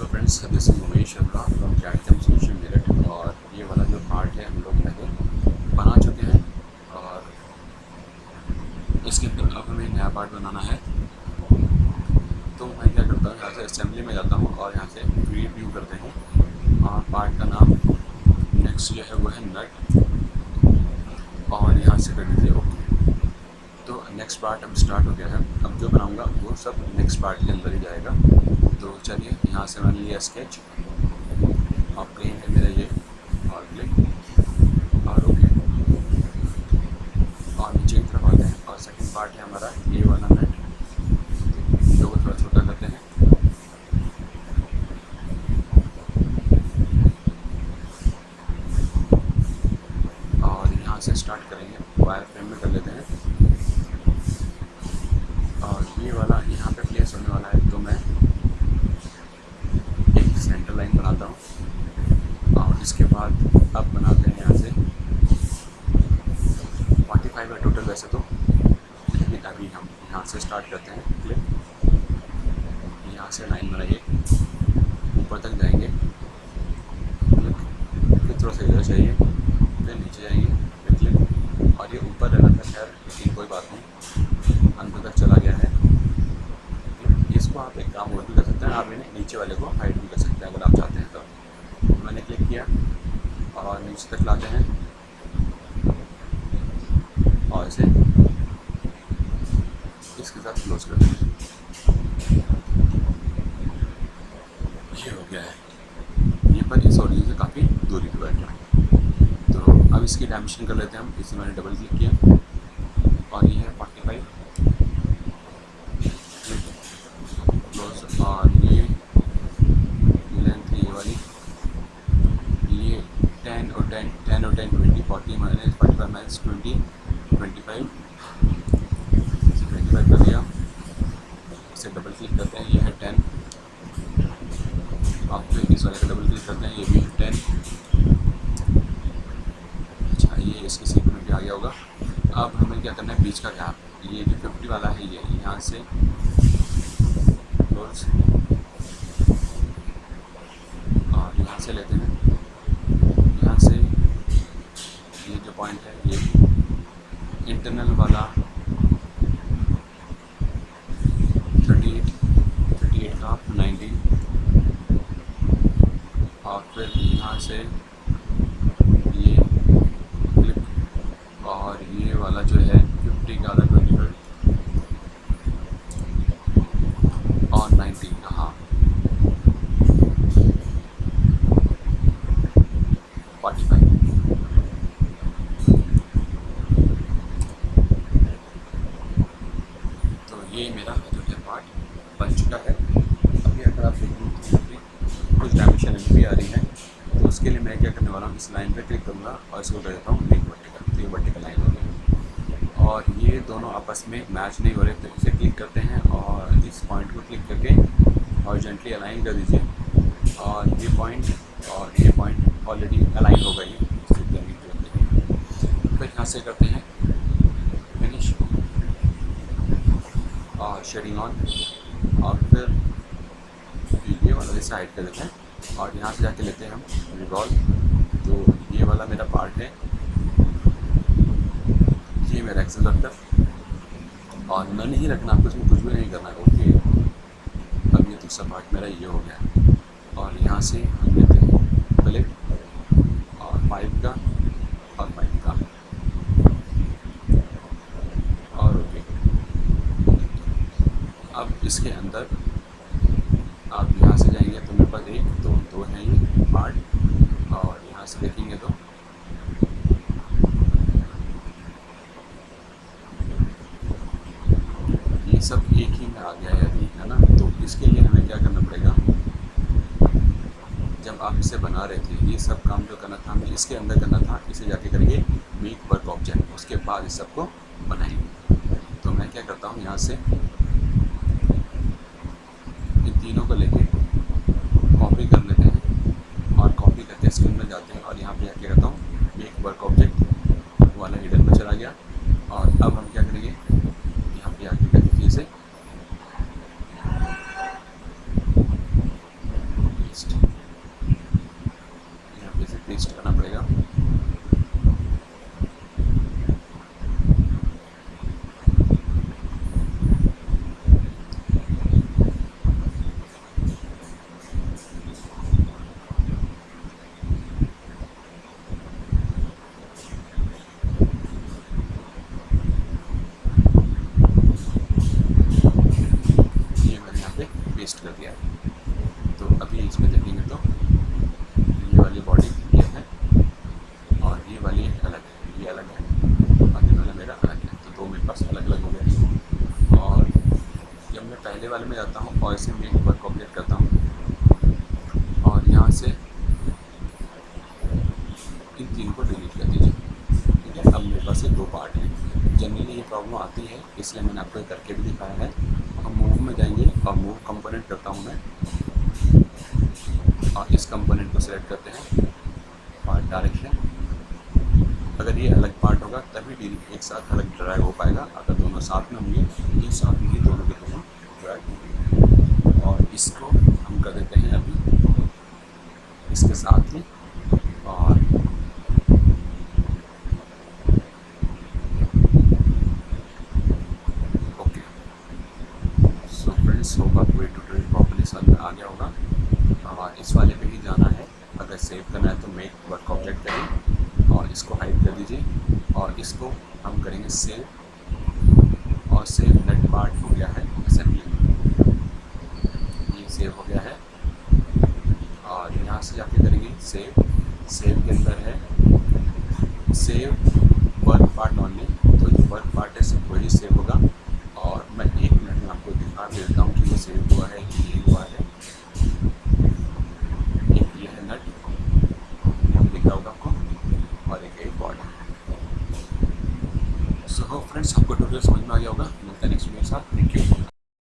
Hello friends, this is Umesh Sharma from CAD solution Meerut. और ये वाला जो पार्ट है हम लोग पहले बना चुके हैं और इसके अंदर अब हमें नया पार्ट बनाना है। तो मैं क्या करता हूँ, यहाँ से असेंबली में जाता हूँ और यहाँ से प्रीव्यू करते हैं। और पार्ट का नाम नेक्स्ट जो है वो है नट, और यहाँ से कर दीजिए ओके। तो नेक्स्ट पार्ट अब स्टार्ट हो गया है। अब जो बनाऊँगा वो सब नेक्स्ट पार्ट के अंदर ही जाएगा। तो चलिए, यहाँ से मैंने लिया स्केच और प्लेन है मेरा ये, और क्लिक और ओके, और नीचे की तरफ आते हैं। और सेकंड पार्ट है हमारा ये वाला नेट, जो को थोड़ा छोटा करते हैं। और यहाँ से स्टार्ट करेंगे, वायर फ्रेम में कर लेते हैं। और ये वाला यहाँ पे प्लेस होने वाला है, तो मैं एक सेंटर लाइन बनाता हूँ। और इसके बाद अब बनाते हैं यहाँ से 45 है टोटल वैसे तो, लेकिन अभी हम यहाँ से स्टार्ट करते हैं। क्लिक, यहाँ से लाइन बनाइए, ऊपर तक जाएंगे, क्लिक, फिर थोड़ा सा इधर चाहिए, फिर नीचे जाएंगे, फिर क्लिक। और ये ऊपर रहना था खैर, लेकिन कोई बात नहीं, अंदर तक चला गया है। इसको आप एक काम और भी कर सकते हैं, आप इन्हें नीचे वाले को हाइड भी कर सकते हैं अगर आप चाहते हैं तो। मैंने क्लिक किया और नीचे तक लाते हैं और इसे इसके साथ क्लोज कर देंगे। ये हो गया है, ये पर इस ओरिजिन से काफ़ी दूरी पर बैठ रहा है। तो अब इसकी डायमेंशन कर लेते हैं हम। इसे मैंने डबल क्लिक किया और ये है 45 क्लोज। और ये लेंथ है ये वाली, ये 10 और 10 10 और 10 20 40 माइनस 45 माइनस 20 25 कर दिया। इसे डबल क्लिक करते हैं, ये है 10। आप फिर इस वाले का डबल क्लिक करते हैं, ये भी है 10। अच्छा, ये इसके सीट में भी आ गया होगा। अब हमें क्या करना है, बीच का गैप, ये जो 50 वाला है ये यहाँ से क्लोज और यहाँ से लेते हैं। यहाँ से ये जो पॉइंट है ये इंटरनल वाला 38 का 90, और फिर यहाँ से ये क्लिप, और ये वाला जो है 50 का आधा 25 और 90 का, हाँ 45। तो ये मेरा जो है पार्ट बन चुका है। अभी अगर आप देखें तो कुछ डायमेंशन भी आ रही है, तो उसके लिए मैं क्या करने वाला हूँ, इस लाइन पे क्लिक करूँगा और इसको कर देता हूँ एक वर्टिकल। तो ये वर्टिकल लाइन हो गई, और ये दोनों आपस में मैच नहीं हो रहे, तो इसे क्लिक करते हैं और इस पॉइंट को क्लिक करके हॉरिजॉन्टली अलाइन कर दीजिए। और ये पॉइंट ऑलरेडी अलाइन हो गई है। फिर यहाँ से करते हैं फिनिश और शेडिंग ऑन, और फिर ये वाला साइड कर देते हैं और यहाँ से जाके लेते हैं हम रिवॉल्व। तो ये वाला मेरा पार्ट है, ये मेरा एक्सेल वेक्टर, और नन ही रखना, आपको इसमें कुछ भी नहीं करना है। ओके, अब ये दूसरा पार्ट मेरा ये हो गया। और यहाँ से हम लेते हैं प्लेट और पाइप का और पाइप का, और ओके। अब इसके अंदर आप यहाँ से जाएंगे तो मेरे पास 1 2 2 है ये पार्ट, और यहाँ से देखेंगे तो ये सब एक ही में आ गया है अभी, है ना। तो इसके लिए हमें क्या करना पड़ेगा, जब आप इसे बना रहे थे ये सब काम जो करना था हमें इसके अंदर करना था, इसे जाके करेंगे मेक वर्क ऑब्जेक्ट, उसके बाद इस सबको बनाएंगे। तो मैं क्या करता हूँ, यहाँ से इन तीनों को लेके कॉपी कर लेते हैं, और कॉपी करके स्क्रीन में जाते हैं और यहाँ पे जाके करता हूँ मेक वर्क ऑब्जेक्ट वाला हिडन में चला गया। और अब हम क्या करेंगे, यहाँ पे आके करके इसे अभी इसमें देखेंगे तो ये वाली बॉडी ये है और ये वाली अलग है, ये अलग है और ये वाला मेरा अलग है, तो दो मेरे पास अलग अलग हो गए। और जब मैं पहले वाले में जाता हूँ और इसे मैं एक बार कॉपरेट करता हूँ और यहाँ से इन तीन को डिलीट कर दीजिए। ठीक है, अब मेरे पास ये दो पार्ट हैं। जनरली ये प्रॉब्लम आती है, इसलिए मैंने आपको ये करके भी दिखाया है। हम मूव में जाएंगे और मूव कंपोनेंट करता हूँ मैं और इस कंपोनेंट को सिलेक्ट करते हैं पार्ट डायरेक्शन। अगर ये अलग पार्ट होगा तभी डिलीट एक साथ अलग ड्रैग हो पाएगा, अगर दोनों साथ में होंगे तो साथ में ही दोनों के दोनों ड्रैग होंगे। और इसको हम कर देते हैं अभी इसके साथ ही। और ओके, सो फ्रेंड्स, होप आपको ये ट्यूटोरियल प्रॉपर्ली समझ में आ गया होगा। इस वाले पे ही जाना है, अगर सेव करना है तो मेक वर्क ऑब्जेक्ट करें और इसको हाइड कर दीजिए और इसको हम करेंगे सेव। और सेव नेट पार्ट हो गया है असेंबली, ये सेव हो गया है। और यहाँ से जाके करेंगे सेव। सेव के अंदर है सेव वर्क पार्ट ओनली, तो जो वर्क पार्ट है सिर्फ वही सेव होगा। और मैं 1 मिनट में आपको दिखा भी देता हूँ कि ये सेव हुआ है कि नहीं हुआ है। एक ये है नट, यहाँ दिख रहा होगा आपको, और एक बॉडी। सो फ्रेंड्स, आपको ट्यूटोरियल समझ में आ गया होगा। मिलता है नेक्स्ट वीडियो के साथ। Thank you.